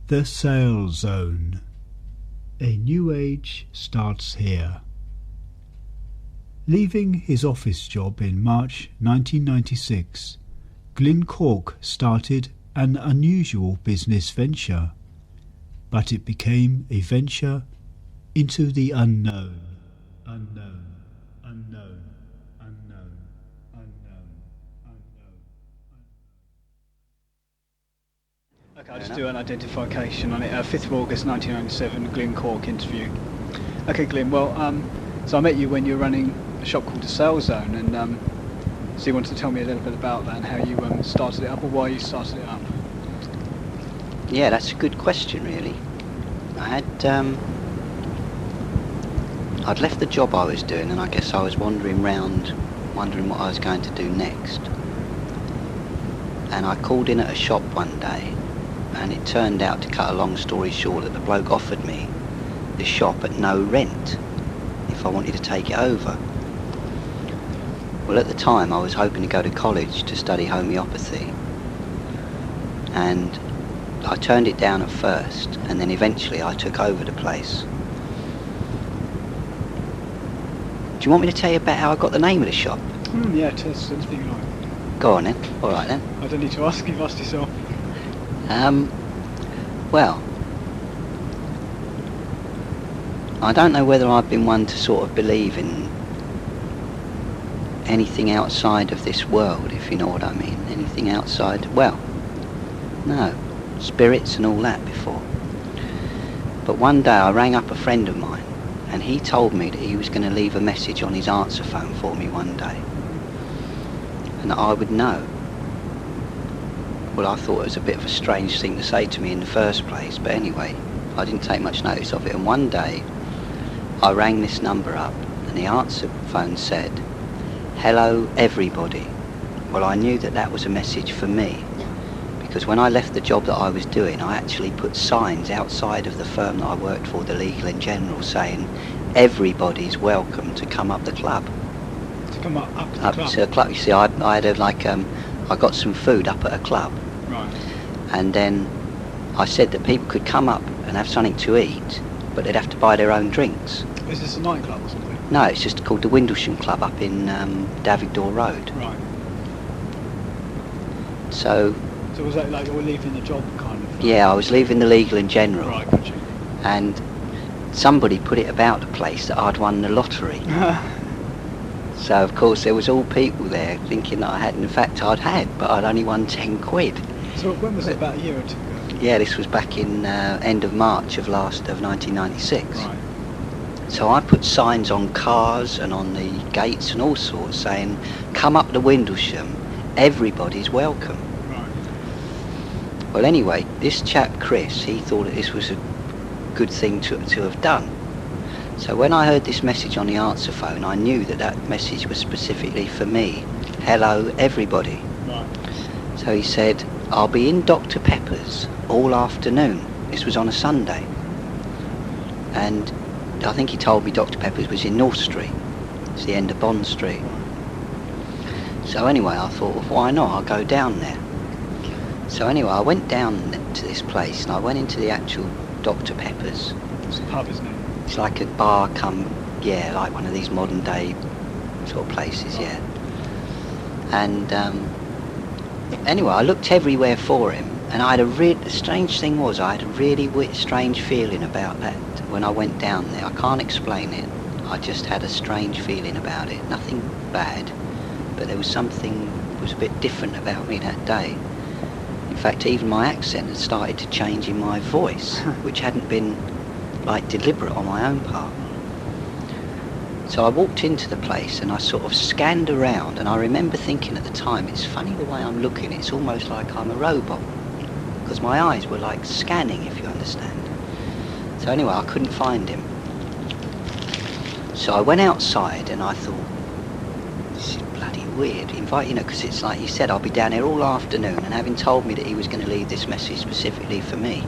The Sail Zone. A new age starts here. Leaving his office job in March 1996, Glynn Corke started an unusual business venture, but it became a venture into the unknown. Unknown, unknown, unknown, unknown, unknown. Okay, I'll just do an identification on it. 5th of August 1997, Glynn Corke interview. Okay, Glynn, well, so I met you when you were running a shop called the Sail Zone, and so you wanted to tell me a little bit about that and how you started it up, or why you started it up. Yeah, that's a good question, really. I'd left the job I was doing, and I guess I was wandering round, wondering what I was going to do next. And I called in at a shop one day, and it turned out, to cut a long story short, that the bloke offered me the shop at no rent if I wanted to take it over. Well, at the time I was hoping to go to college to study homeopathy, and I turned it down at first, and then eventually I took over the place. Do you want me to tell you about how I got the name of the shop? Yeah, tell us anything you like. Go on then. All right then. I don't need to ask, you've asked yourself. Well, I don't know whether I've been one to sort of believe in anything outside of this world, if you know what I mean. Anything outside, well, no, spirits and all that before. But one day I rang up a friend of mine, and he told me that he was going to leave a message on his answer phone for me one day, and that I would know. Well, I thought it was a bit of a strange thing to say to me in the first place, but anyway, I didn't take much notice of it, and one day I rang this number up, and the answer phone said, "Hello, everybody." Well, I knew that that was a message for me, because when I left the job that I was doing, I actually put signs outside of the firm that I worked for, the Legal and General, saying, "Everybody's welcome to come up the club." To come up to the Up club? to the club. You see, I had I got some food up at a club. Right. And then I said that people could come up and have something to eat, but they'd have to buy their own drinks. Is this a nightclub or something? No, it's just called the Windlesham Club up in Daviddor Road. Right. So Was that like you were leaving the job, kind of? yeah, I was leaving the Legal and General, Right, got you. and somebody put it about the place that I'd won the lottery. So of course there was all people there thinking that I hadn't. In fact, I'd had, but I'd only won 10 quid. So when was it, about a year or two ago? Yeah, this was back in end of March of 1996. Right. So I put signs on cars and on the gates and all sorts saying, "Come up to Windlesham, everybody's welcome." Right. Well, anyway, this chap Chris, he thought that this was a good thing to have done. So when I heard this message on the answer phone, I knew that that message was specifically for me. "Hello, everybody." Right. So he said, "I'll be in Dr. Pepper's all afternoon." This was on a Sunday. And I think he told me Dr. Pepper's was in North Street. It's the end of Bond Street. So anyway, I thought, well, why not? I'll go down there. So anyway, I went down to this place, and I went into the actual Dr. Pepper's. It's a pub, isn't it? It's like a bar yeah, like one of these modern day sort of places, yeah. And anyway, I looked everywhere for him, and I had the strange thing was, I had a really strange feeling about that when I went down there. I can't explain it. I just had a strange feeling about it. Nothing bad, but there was something that was a bit different about me that day. In fact, even my accent had started to change in my voice, which hadn't been like deliberate on my own part. So I walked into the place and I sort of scanned around, and I remember thinking at the time, it's funny the way I'm looking, it's almost like I'm a robot, because my eyes were like scanning, if you understand. So anyway, I couldn't find him. So I went outside and I thought, this is bloody weird. Because it's like you said, I'll be down here all afternoon, and having told me that he was going to leave this message specifically for me.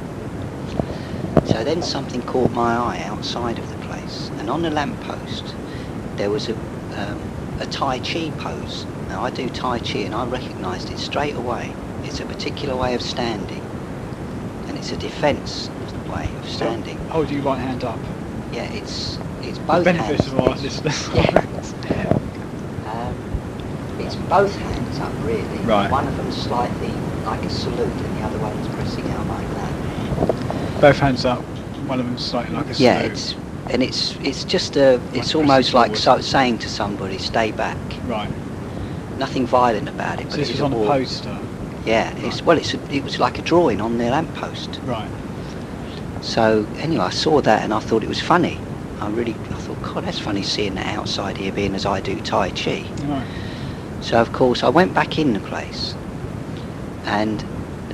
So then something caught my eye outside of the place, and on the lamppost there was a Tai Chi pose. Now I do Tai Chi, and I recognised it straight away. It's a particular way of standing, and it's a defence way of standing. Hold your right hand up. Yeah, it's both Benefit hands. of our listeners. It's both hands up, really. Right. One of them's slightly like a salute, and the other one's pressing out like that. Both hands up. One of them's slightly like a salute. Yeah, it's just it's almost like saying to somebody, "Stay back." Right. Nothing violent about it. So but this was on a poster. Yeah, Right. it was like a drawing on their lamppost. Right. So anyway, I saw that and I thought it was funny. I thought, God, that's funny seeing that outside here, being as I do Tai Chi. Right. So of course I went back in the place, and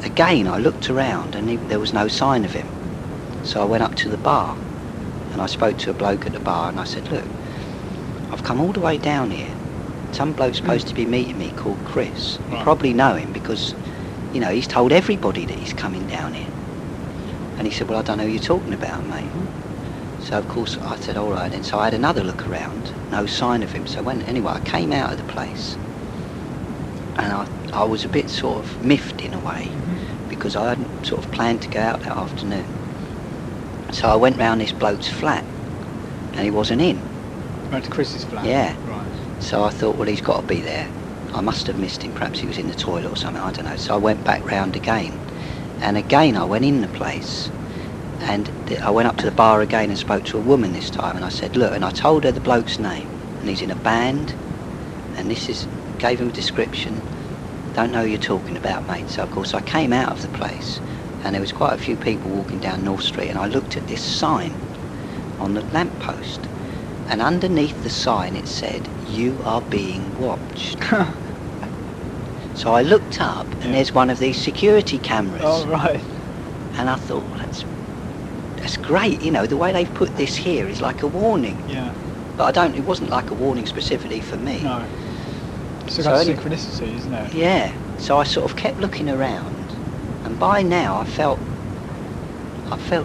again I looked around and there was no sign of him. So I went up to the bar and I spoke to a bloke at the bar and I said, look, I've come all the way down here. Some bloke's supposed to be meeting me called Chris. You Right. probably know him because, you know, he's told everybody that he's coming down here. And he said, well, I don't know who you're talking about, mate. So of course I said, all right then. So I had another look around, no sign of him. So anyway, I came out of the place and I was a bit sort of miffed in a way because I hadn't sort of planned to go out that afternoon. So I went round this bloke's flat and he wasn't in. Right to Chris's flat. Yeah. Right. So I thought, well, he's got to be there. I must have missed him. Perhaps he was in the toilet or something, I don't know. So I went back round again. And again I went in the place and I went up to the bar again and spoke to a woman this time and I said, look, and I told her the bloke's name and he's in a band and gave him a description. Don't know who you're talking about, mate. So of course I came out of the place and there was quite a few people walking down North Street and I looked at this sign on the lamppost and underneath the sign it said, you are being watched. So I looked up and there's one of these security cameras. Oh, right. And I thought, well, that's great, you know, the way they've put this here is like a warning. Yeah. But it wasn't like a warning specifically for me. No. It's a So kind of synchronicity, isn't it? Yeah, so I sort of kept looking around and by now I felt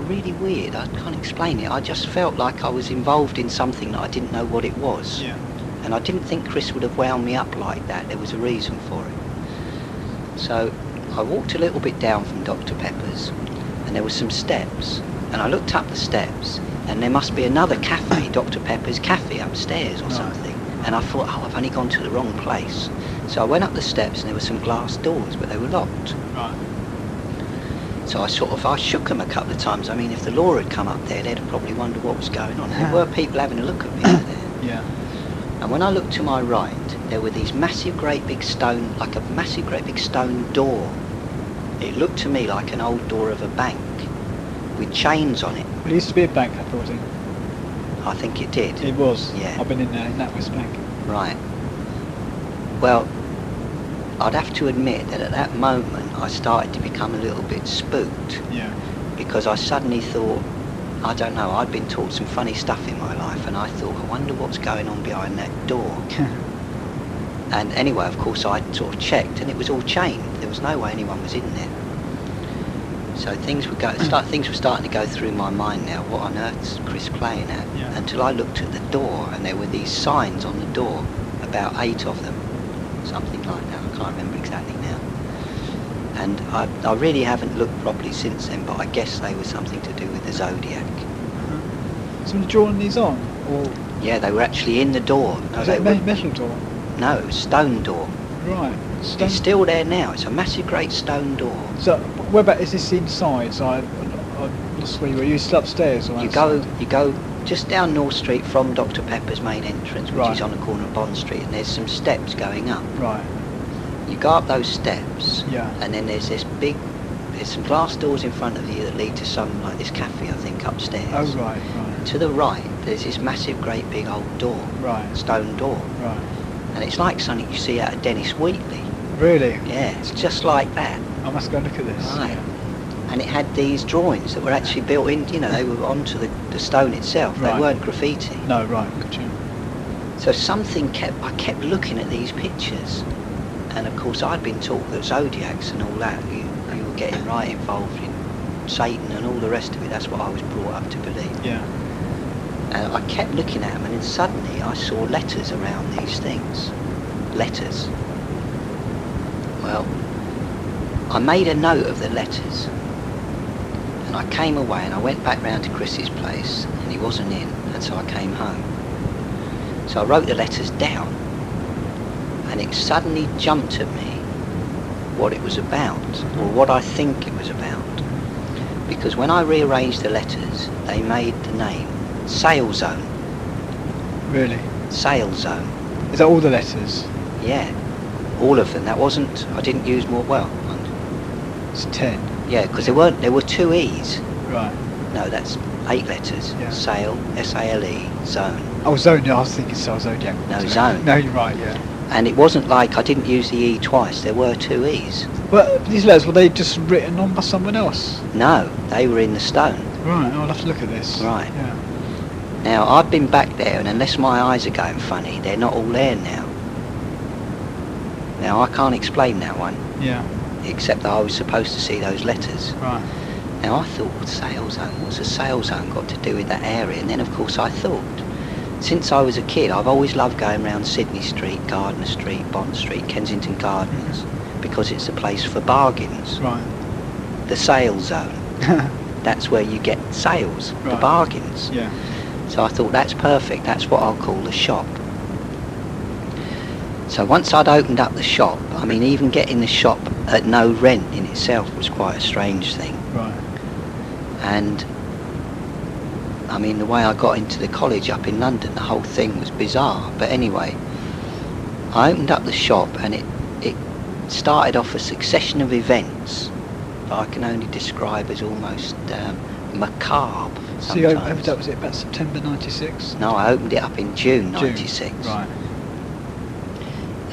really weird. I can't explain it. I just felt like I was involved in something that I didn't know what it was. Yeah. And I didn't think Chris would have wound me up like that. There was a reason for it. So I walked a little bit down from Dr. Pepper's and there were some steps and I looked up the steps and there must be another cafe, Dr. Pepper's cafe upstairs or something. And I thought, oh, I've only gone to the wrong place. So I went up the steps and there were some glass doors but they were locked. Right. So I shook them a couple of times. I mean, if the law had come up there, they'd have probably wondered what was going on. There were people having a look at me out there. Yeah. And when I looked to my right, there were these massive great big stone door. It looked to me like an old door of a bank with chains on it. Well, it used to be a bank, that building. I think it did. It was. Yeah. I've been in there, in that West Bank. Right. Well, I'd have to admit that at that moment I started to become a little bit spooked Yeah. because I suddenly thought, I don't know, I'd been taught some funny stuff in my life and I thought, I wonder what's going on behind that door. And anyway, of course, I sort of checked and it was all chained. There was no way anyone was in there. So things were starting to go through my mind now. What on earth's Chris playing at? Yeah. Until I looked at the door and there were these signs on the door, about 8 of them, something like that. I can't remember exactly now. And I really haven't looked properly since then, but I guess they were something to do with the zodiac. Somebody drawing these on? Or Yeah, they were actually in the door. No, is they it were, metal door? no, it was stone door. Right. It's still there now. It's a massive great stone door. So, where about is this inside? So I lost where you were. You still upstairs or You outside? go just down North Street from Dr. Pepper's main entrance, which Right. is on the corner of Bond Street, and there's some steps going up. Right. You go up those steps, Yeah. and then there's some glass doors in front of you that lead to some, like this cafe, I think, upstairs. Oh, right, right. To the right, there's this massive, great big old door, Right. stone door, Right. and it's like something you see out of Dennis Wheatley. Really? Yeah, it's just like that. I must go and look at this. Right. And it had these drawings that were actually built in, you know, they were onto the stone itself. Right. They weren't graffiti. No, right, gotcha. So I kept looking at these pictures. And of course I'd been taught that zodiacs and all that, you were getting right involved in Satan and all the rest of it. That's what I was brought up to believe. Yeah. And I kept looking at them and then suddenly I saw letters around these things. Letters. Well, I made a note of the letters. And I came away and I went back round to Chris's place and he wasn't in, and so I came home. So I wrote the letters down and it suddenly jumped at me what it was about, or what I think it was about. Because when I rearranged the letters, they made the name Sail Zone. Really? Sail Zone. Is that all the letters? Yeah, all of them. That wasn't, I didn't use more, well, It's 10. yeah, because there were 2 E's. Right. No, that's 8 letters. Yeah. Sail, S-A-L-E, Zone. Oh, Zone, I was thinking Soul Zodiac. No, Zone. No, you're right, yeah. And it wasn't like I didn't use the E twice, there were 2 E's. Well, these letters, were they just written on by someone else? No, they were in the stone. Right, I'll have to look at this. Right. Yeah. Now, I've been back there, and unless my eyes are going funny, they're not all there now. Now, I can't explain that one, Yeah. except that I was supposed to see those letters. Right. Now, I thought, Sail Zone, what's a sail zone got to do with that area? And then, of course, I thought, since I was a kid, I've always loved going around Sydney Street, Gardner Street, Bond Street, Kensington Gardens, because it's a place for bargains. Right. The Sail Zone, that's where you get sales, the Right. bargains. Yeah. So I thought, that's perfect, that's what I'll call the shop. So once I'd opened up the shop, I mean, even getting the shop at no rent in itself was quite a strange thing. Right. And I mean, the way I got into the college up in London, the whole thing was bizarre. But anyway, I opened up the shop and it started off a succession of events that I can only describe as almost macabre sometimes. So you opened up, was it about September 96? No, I opened it up in June 96. Right.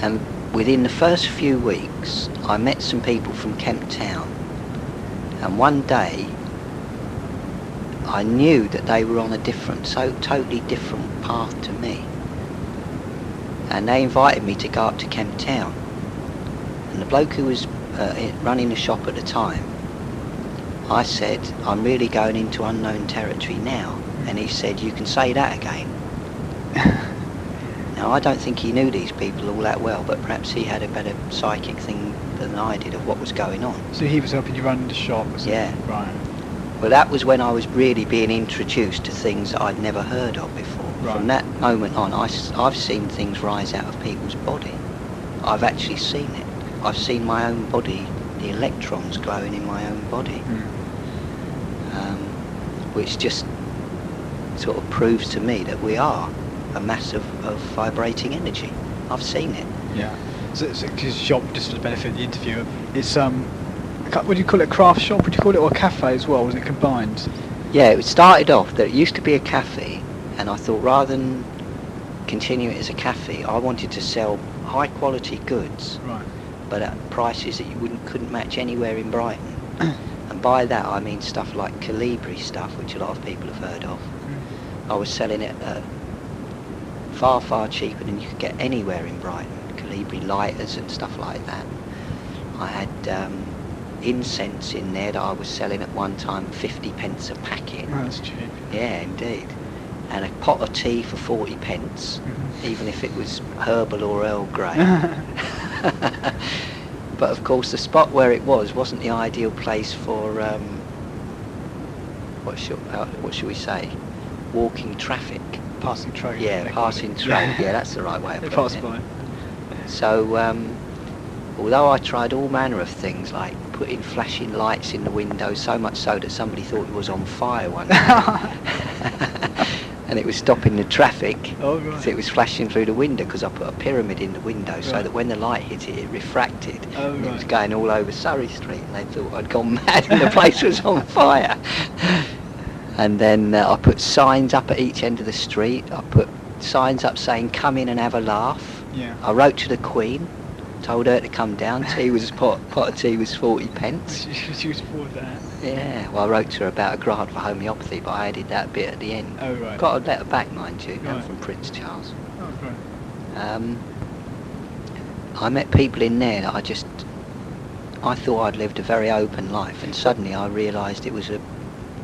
And within the first few weeks, I met some people from Kemp Town. And one day, I knew that they were on a totally different path to me. And they invited me to go up to Kemp Town. And the bloke who was running the shop at the time, I said, I'm really going into unknown territory now. And he said, you can say that again. Now, I don't think he knew these people all that well, but perhaps he had a better psychic thing than I did of what was going on. So he was helping you run the shop, was it? Yeah. Right. Well, that was when I was really being introduced to things that I'd never heard of before. Right. From that moment on, I've seen things rise out of people's body. I've actually seen it. I've seen my own body, the electrons glowing in my own body, which just sort of proves to me that we are a mass of vibrating energy. I've seen it. Yeah. So because shop, just for the benefit of the interviewer, it's would you call it a craft shop? Would you call it, or a cafe as well? Was it combined? Yeah, it started off that it used to be a cafe, and I thought rather than continue it as a cafe, I wanted to sell high quality goods, Right. but at prices that you couldn't match anywhere in Brighton. And by that I mean stuff like Calibri stuff, which a lot of people have heard of. I was selling it far, far cheaper than you could get anywhere in Brighton. Calibri lighters and stuff like that. I had incense in there that I was selling at one time 50 pence a packet. Oh, that's cheap. Yeah, indeed. And a pot of tea for 40 pence, even if it was herbal or Earl Grey. But of course the spot where it wasn't the ideal place for, what should we say, walking traffic. Passing train. Yeah, they call passing it. train. Yeah, that's the right way of They putting pass it. by. So, although I tried all manner of things, like putting flashing lights in the window, so much so that somebody thought it was on fire one day, and it was stopping the traffic, Oh, right. so it was flashing through the window, because I put a pyramid in the window so Right. that when the light hit it, it refracted, Oh, and it was right. going all over Surrey Street, and they thought I'd gone mad and the place was on fire. And then I put signs up at each end of the street. I put signs up saying, come in and have a laugh. Yeah. I wrote to the Queen, told her to come down. Tea was pot of tea was 40 pence. She was for that. Yeah, well, I wrote to her about a grant for homeopathy, but I added that bit at the end. Oh, right. Got a letter back, mind you, Right. from Prince Charles. Oh, right. I met people in there that I thought I'd lived a very open life, and suddenly I realised it was a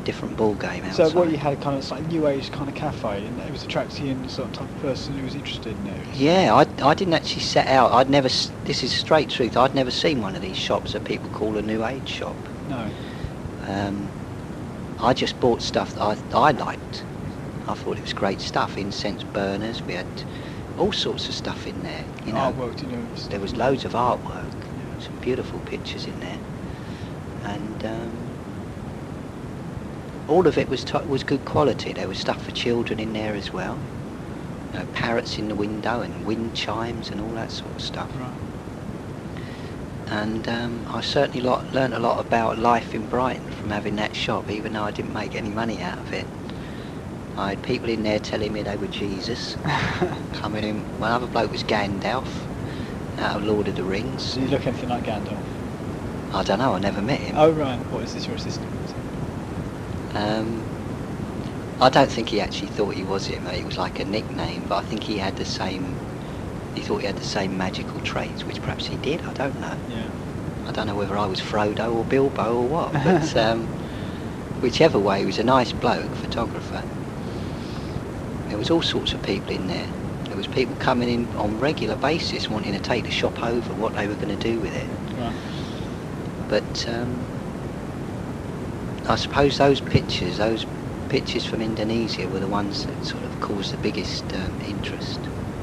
different ball game outside. So what you had kind of like new age kind of cafe, and it was attracting the sort of type of person who was interested in it. Yeah, I didn't actually set out. This is straight truth. I'd never seen one of these shops that people call a new age shop. No. I just bought stuff that I liked. I thought it was great stuff, incense burners, we had all sorts of stuff in there. You know, Artwork, you know. there was loads of artwork, some beautiful pictures in there, and all of it was good quality. There was stuff for children in there as well. You know, parrots in the window and wind chimes and all that sort of stuff. Right. And I certainly learnt a lot about life in Brighton from having that shop, even though I didn't make any money out of it. I had people in there telling me they were Jesus, coming in. One other bloke was Gandalf, out of Lord of the Rings. Did he look anything like Gandalf? I don't know, I never met him. Oh right, what is this, your assistant? I don't think he actually thought he was him. It was like a nickname, but I think he had the same. He thought he had the same magical traits, which perhaps he did. I don't know. Yeah. I don't know whether I was Frodo or Bilbo or what, but whichever way, he was a nice bloke, photographer. There was all sorts of people in there. There was people coming in on regular basis wanting to take the shop over, what they were going to do with it. Right. But I suppose those pictures from Indonesia were the ones that sort of caused the biggest interest.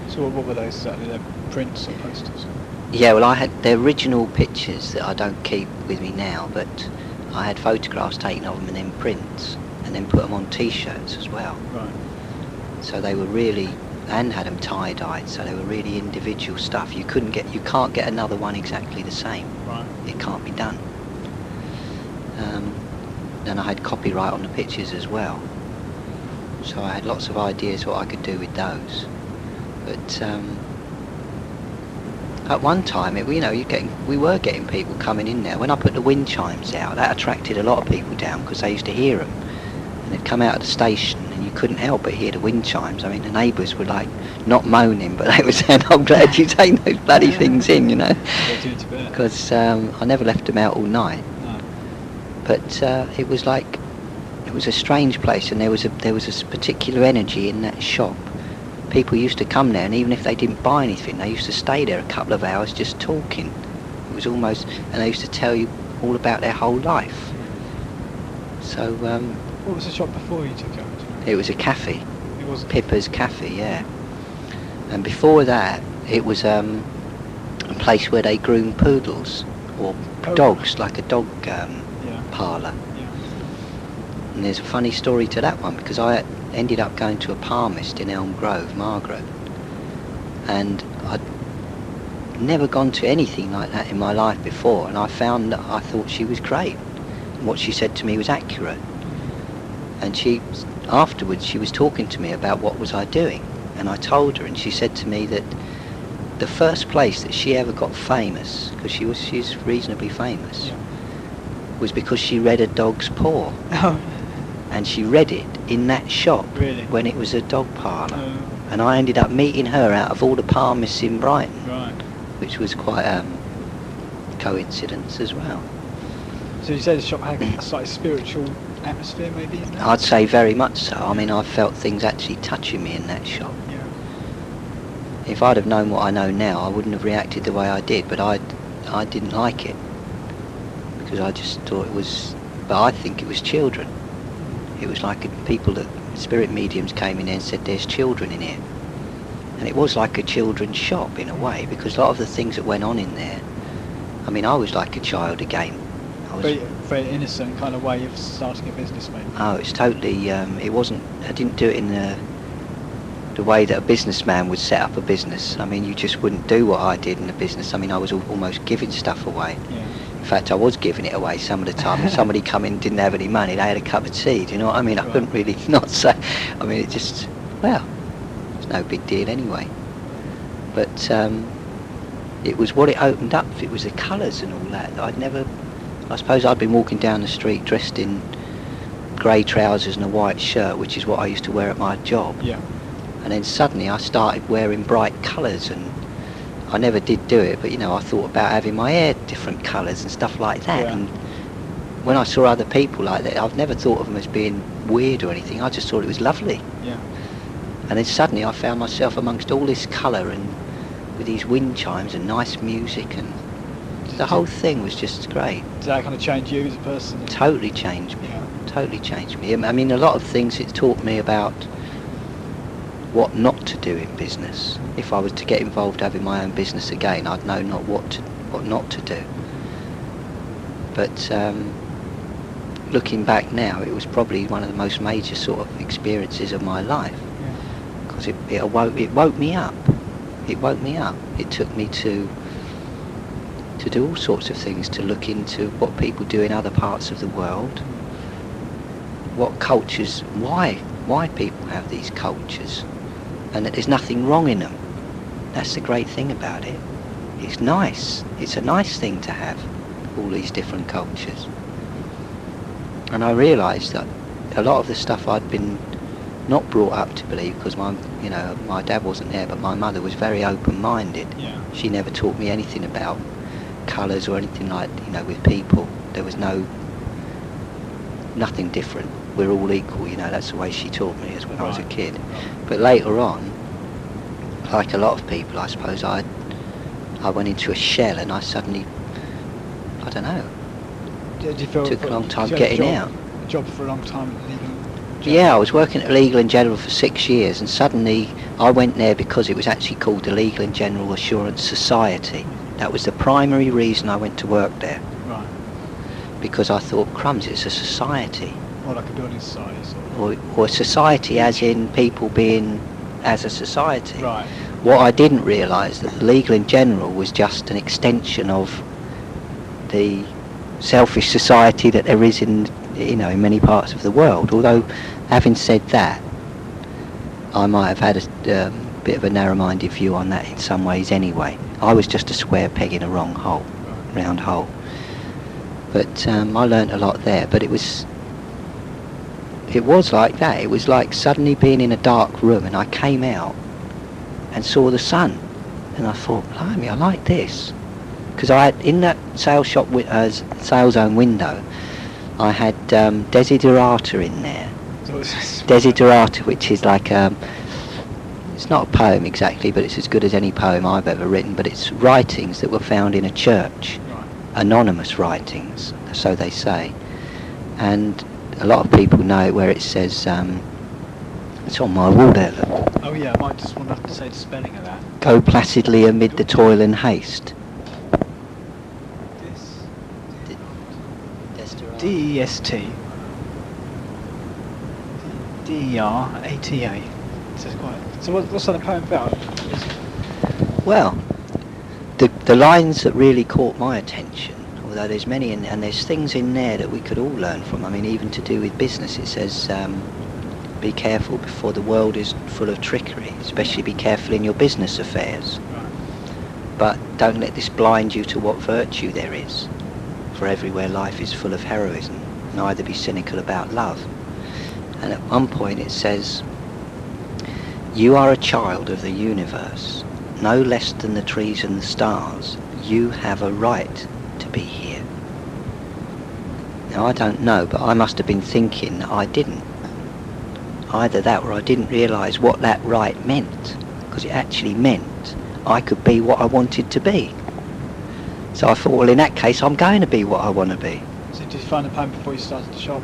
So what were those exactly? They're prints or posters? Yeah, well, I had the original pictures that I don't keep with me now, but I had photographs taken of them and then prints, and then put them on T-shirts as well. Right. So they were really, and had them tie-dyed, so they were really individual stuff. You can't get another one exactly the same. Right. It can't be done. And I had copyright on the pictures as well, so I had lots of ideas what I could do with those. But at one time, we were getting people coming in there. When I put the wind chimes out, that attracted a lot of people down because they used to hear them. And they'd come out of the station and you couldn't help but hear the wind chimes. I mean, the neighbours were like, not moaning, but they were saying, I'm glad you take those bloody things in, you know. Because I never left them out all night. No. But it was a strange place, and there was a particular energy in that shop. People used to come there, and even if they didn't buy anything, they used to stay there a couple of hours just talking. It was almost, and they used to tell you all about their whole life. So what was the shop before you took over? it was a cafe. It was Pippa's Cafe, yeah. And before that, it was a place where they groomed poodles or dogs, like a dog parlour. Yeah. And there's a funny story to that one, because I ended up going to a palmist in Elm Grove, Margaret, and I'd never gone to anything like that in my life before, and I found that I thought she was great. What she said to me was accurate. And afterwards she was talking to me about what was I doing, and I told her, and she said to me that the first place that she ever got famous, because she's reasonably famous, was because she read a dog's paw. Oh. And she read it in that shop. Really? When it was a dog parlour. Oh. And I ended up meeting her out of all the palmists in Brighton, Right. which was quite a coincidence as well. So you said the shop had a slightly spiritual atmosphere, maybe? Isn't it? I'd say very much so. I mean, I felt things actually touching me in that shop. Yeah. If I'd have known what I know now, I wouldn't have reacted the way I did, but I didn't like it, because I just thought it was, but I think it was children. It was like spirit mediums came in there and said there's children in here. And it was like a children's shop in a way, because a lot of the things that went on in there, I mean, I was like a child again. Very innocent kind of way of starting a business, maybe. Oh, it's totally, it wasn't, I didn't do it in the way that a businessman would set up a business. I mean, you just wouldn't do what I did in a business. I mean, I was almost giving stuff away. Yeah. In fact, I was giving it away some of the time. If somebody come in and didn't have any money, they had a cup of tea, do you know what I mean? I couldn't really not say, I mean, it just, well, it's no big deal anyway. But it was what it opened up, it was the colours and all that I suppose I'd been walking down the street dressed in grey trousers and a white shirt, which is what I used to wear at my job. Yeah. And then suddenly I started wearing bright colours, and I never did do it, but you know, I thought about having my hair different colours and stuff like that. Yeah. And when I saw other people like that, I've never thought of them as being weird or anything. I just thought it was lovely. Yeah. And then suddenly I found myself amongst all this colour and with these wind chimes and nice music, and the whole thing was just great. Did that kind of change you as a person? Totally changed me. Yeah. totally changed me. I mean, a lot of things it taught me about what not to do in business. If I was to get involved having my own business again, I'd know what not to do. But looking back now, it was probably one of the most major sort of experiences of my life, because it woke me up. It woke me up. It took me to do all sorts of things, to look into what people do in other parts of the world, what cultures, why people have these cultures, and that there's nothing wrong in them. That's the great thing about it. It's nice. It's a nice thing to have all these different cultures. And I realised that a lot of the stuff I'd been not brought up to believe, because my dad wasn't there, but my mother was very open-minded. Yeah. She never taught me anything about colours or anything like, with people. There was nothing different. We're all equal, that's the way she taught me as when I was a kid. But later on, like a lot of people, I suppose, I went into a shell, and I suddenly, I don't know, took a long time getting out. A job for a long time at Legal & General? Yeah, I was working at Legal & General for 6 years, and suddenly I went there because it was actually called the Legal & General Assurance Society. That was the primary reason I went to work there. Right. Because I thought, crumbs, it's a society. Or like a building society, sort of. Or society as in people being as a society. Right. What I didn't realise, that the Legal & General was just an extension of the selfish society that there is in many parts of the world. Although, having said that, I might have had a bit of a narrow-minded view on that in some ways anyway. I was just a square peg in a round hole. But I learnt a lot there. But it was like that. It was like suddenly being in a dark room, and I came out and saw the sun, and I thought, blimey, I like this. Because I had, in that sales shop sales zone window, I had Desiderata in there. Desiderata, which is like it's not a poem exactly, but it's as good as any poem I've ever written, but it's writings that were found in a church. Right. Anonymous writings, so they say. And a lot of people know it where it says, it's on my wall there, look. Oh yeah, I might just want to say the spelling of that. Go placidly amid the toil and haste. D-E-S-T D-E-R-A-T-A. So what's that poem about? Well, the lines that really caught my attention, although there's many, and there's things in there that we could all learn from. I mean, even to do with business, it says, be careful before the world is full of trickery, especially be careful in your business affairs. Right. But don't let this blind you to what virtue there is, for everywhere life is full of heroism, neither be cynical about love. And at one point it says, you are a child of the universe, no less than the trees and the stars. You have a right to be here. Now I don't know, but I must have been thinking that I didn't. Either that, or I didn't realise what that right meant, because it actually meant I could be what I wanted to be. So I thought, well, in that case, I'm going to be what I want to be. So did you find the poem before you started the shop?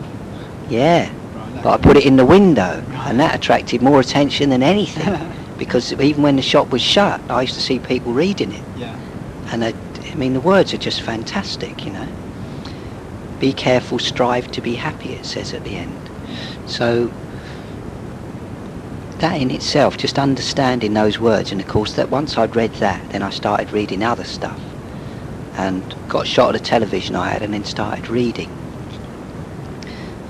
Yeah, Right, but I put it in the window, and that attracted more attention than anything, because even when the shop was shut, I used to see people reading it. Yeah. And I mean, the words are just fantastic, Be careful, strive to be happy, it says at the end. So that in itself, just understanding those words, and of course that once I'd read that, then I started reading other stuff, and got a shot of the television I had, and then started reading.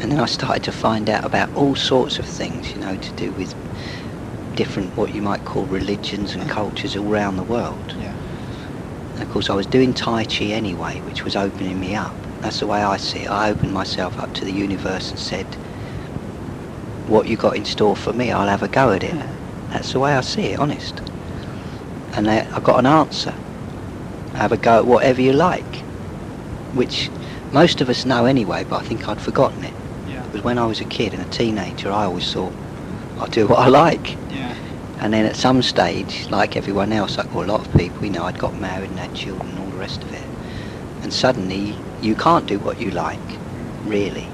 And then I started to find out about all sorts of things, to do with different, what you might call religions and cultures all around the world. Yeah. And of course I was doing Tai Chi anyway, which was opening me up. That's the way I see it. I opened myself up to the universe and said, what you got in store for me, I'll have a go at it. Yeah. That's the way I see it, honest. And I got an answer. Have a go at whatever you like, which most of us know anyway, but I think I'd forgotten it. Yeah. Because when I was a kid and a teenager, I always thought, I'll do what I like. Yeah. And then at some stage, like everyone else, like a lot of people, I'd got married and had children and all the rest of it. And suddenly, you can't do what you like, really.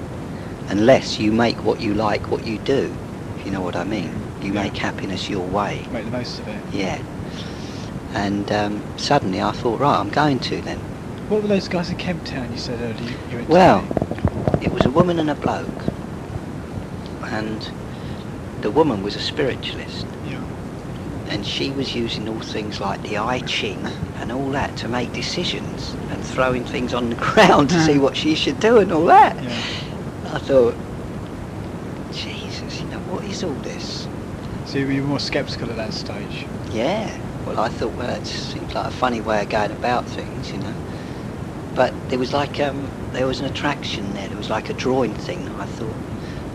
unless you make what you like what you do, if you know what I mean. You Yeah. make happiness your way. Make the most of it. Yeah. And suddenly I thought, right, I'm going to then. What were those guys in Kemp Town you said earlier you went Well, to? it was a woman and a bloke, and the woman was a spiritualist, Yeah. and she was using all things like the I Ching and all that to make decisions and throwing things on the ground to see what she should do and all that. Yeah. I thought, Jesus, what is all this? So you were more sceptical at that stage? Yeah. Well, I thought, well, it seems like a funny way of going about things, But there was like, there was an attraction there. There was like a drawing thing. I thought,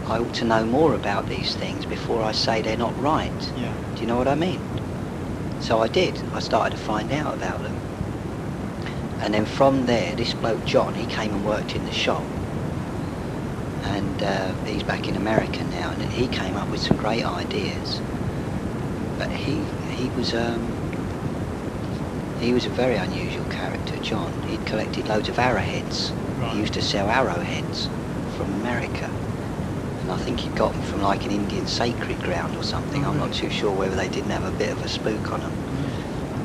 I ought to know more about these things before I say they're not right. Yeah. Do you know what I mean? So I did. I started to find out about them. And then from there, this bloke John, he came and worked in the shop. And he's back in America now, and he came up with some great ideas. But he was a very unusual character, John. He'd collected loads of arrowheads. Right. He used to sell arrowheads from America. And I think he got them from like an Indian sacred ground or something. I'm not too sure whether they didn't have a bit of a spook on them.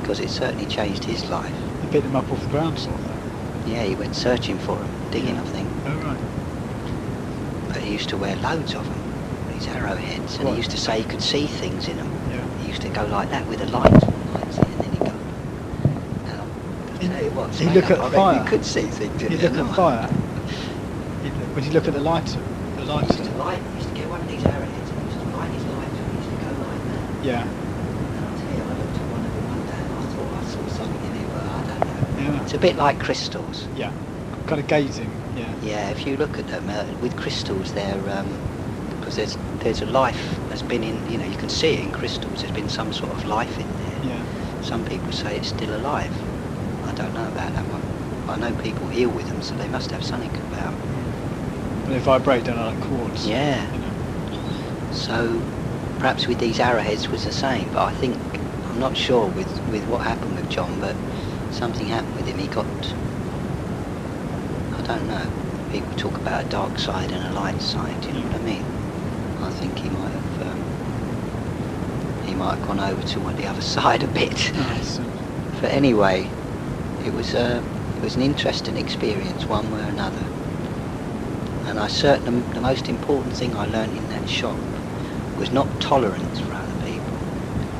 Because it certainly changed his life. You picked them up off the ground, sort of? Yeah, he went searching for them, digging, I think. Oh, right. But he used to wear loads of them, these arrowheads. And What? he used to say he could see things in them. Yeah. He used to go like that with a light, and then he'd go. And I'll tell you what, He'd look at I bet fire. you could see things in You'd there. look at fire. Would you look at the lighter? The He lighter? used to get one of these arrowheads and he used to light his lighter and he used to go like that. Yeah. And I'll tell you, I looked at one of them one day and I thought I saw something in it, but I don't know. Yeah. It's a bit like crystals. Yeah. Kind of gazing. Yeah. Yeah, if you look at them, with crystals, they're, because there's a life that's been in, you can see it in crystals, there's been some sort of life in there. Yeah. Some people say it's still alive. I don't know about that one. I know people heal with them, so they must have something about them. But they vibrate down like quartz. Yeah. So perhaps with these arrowheads was the same, but I'm not sure with what happened with John, but something happened with him. He got, I don't know, people talk about a dark side and a light side, you know what I mean? I think he might have gone over to the other side a bit. Nice. But anyway, it was an interesting experience one way or another. And the most important thing I learned in that shop was not tolerance for other people,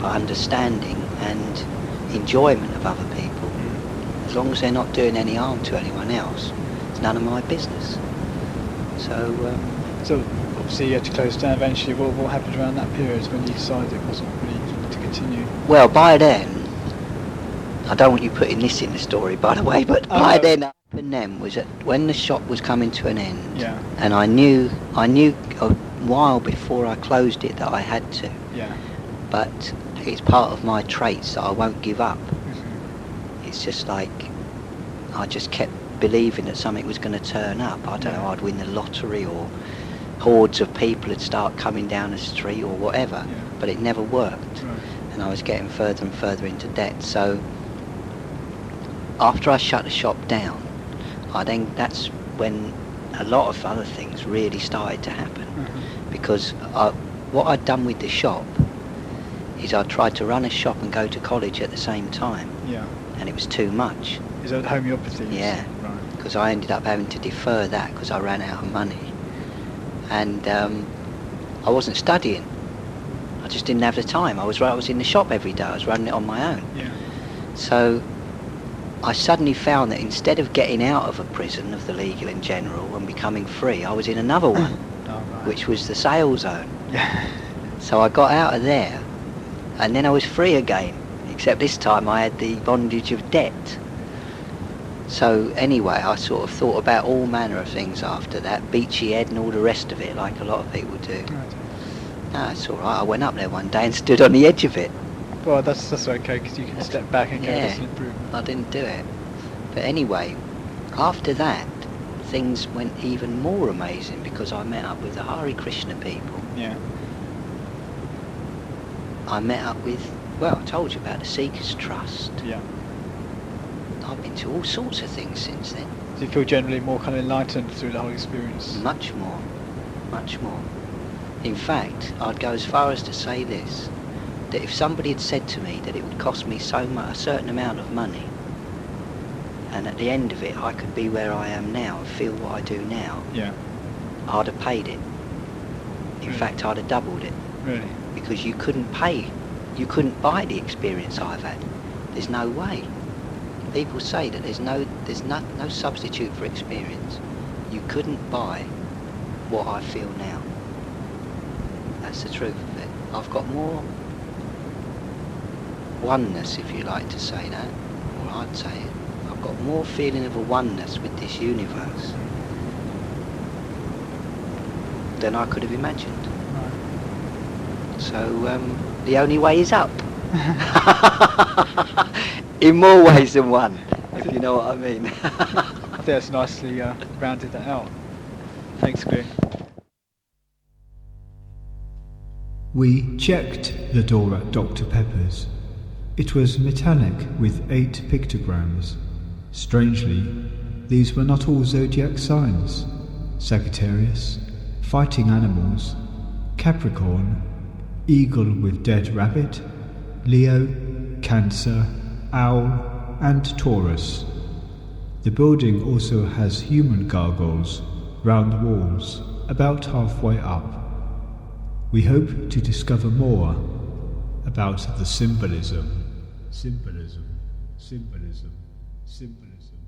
but understanding and enjoyment of other people. As long as they're not doing any harm to anyone else, it's none of my business. So obviously you had to close down eventually. What happened around that period when you decided it wasn't really to continue? well, by then, I don't want you putting this in the story, by the way, but by then, what happened then was that when the shop was coming to an end, Yeah. and I knew a while before I closed it that I had to, Yeah. but it's part of my traits that I won't give up. It's just like I just kept believing that something was going to turn up. I don't know, I'd win the lottery or hordes of people would start coming down the street or whatever, but it never worked. Right. And I was getting further and further into debt. So after I shut the shop down, that's when a lot of other things really started to happen. Because what I'd done with the shop is I tried to run a shop and go to college at the same time, Yeah. and it was too much. Is that homeopathy? Yeah. Right. Because I ended up having to defer that because I ran out of money. And I wasn't studying. I just didn't have the time. I was in the shop every day. I was running it on my own. Yeah. So I suddenly found that instead of getting out of a prison of the legal in general and becoming free, I was in another one, Oh, right. which was the sale zone. Yeah. So I got out of there, and then I was free again, except this time I had the bondage of debt. So anyway, I sort of thought about all manner of things after that, Beachy Head and all the rest of it, like a lot of people do. Right. No, it's all right. I went up there one day and stood on the edge of it. Well, that's okay because you can step back and go, Yeah. that's an improvement. I didn't do it. But anyway, after that, things went even more amazing because I met up with the Hare Krishna people. Yeah. I met up with, well, I told you about the Seekers Trust. Yeah. I've been to all sorts of things since then. Do you feel generally more kind of enlightened through the whole experience? Much more. much more. In fact, I'd go as far as to say this, that if somebody had said to me that it would cost me so much, a certain amount of money, and at the end of it I could be where I am now and feel what I do now, Yeah. I'd have paid it. In Really? fact, I'd have doubled it. Really? Because you couldn't buy the experience I've had. There's no way. People say that there's no substitute for experience. You couldn't buy what I feel now. That's the truth of it. I've got more oneness, if you like to say that, or I'd say it. I've got more feeling of a oneness with this universe than I could have imagined. Right. So the only way is up. In more ways than one, if you know what I mean. I think that's nicely rounded that out. Thanks, Glynn. We checked the door at Dr. Pepper's. It was metallic with 8 pictograms. Strangely, these were not all zodiac signs. Sagittarius, fighting animals, Capricorn, eagle with dead rabbit, Leo, Cancer, owl, and Taurus. The building also has human gargoyles round the walls, about halfway up. We hope to discover more about the symbolism. Symbolism, symbolism, symbolism.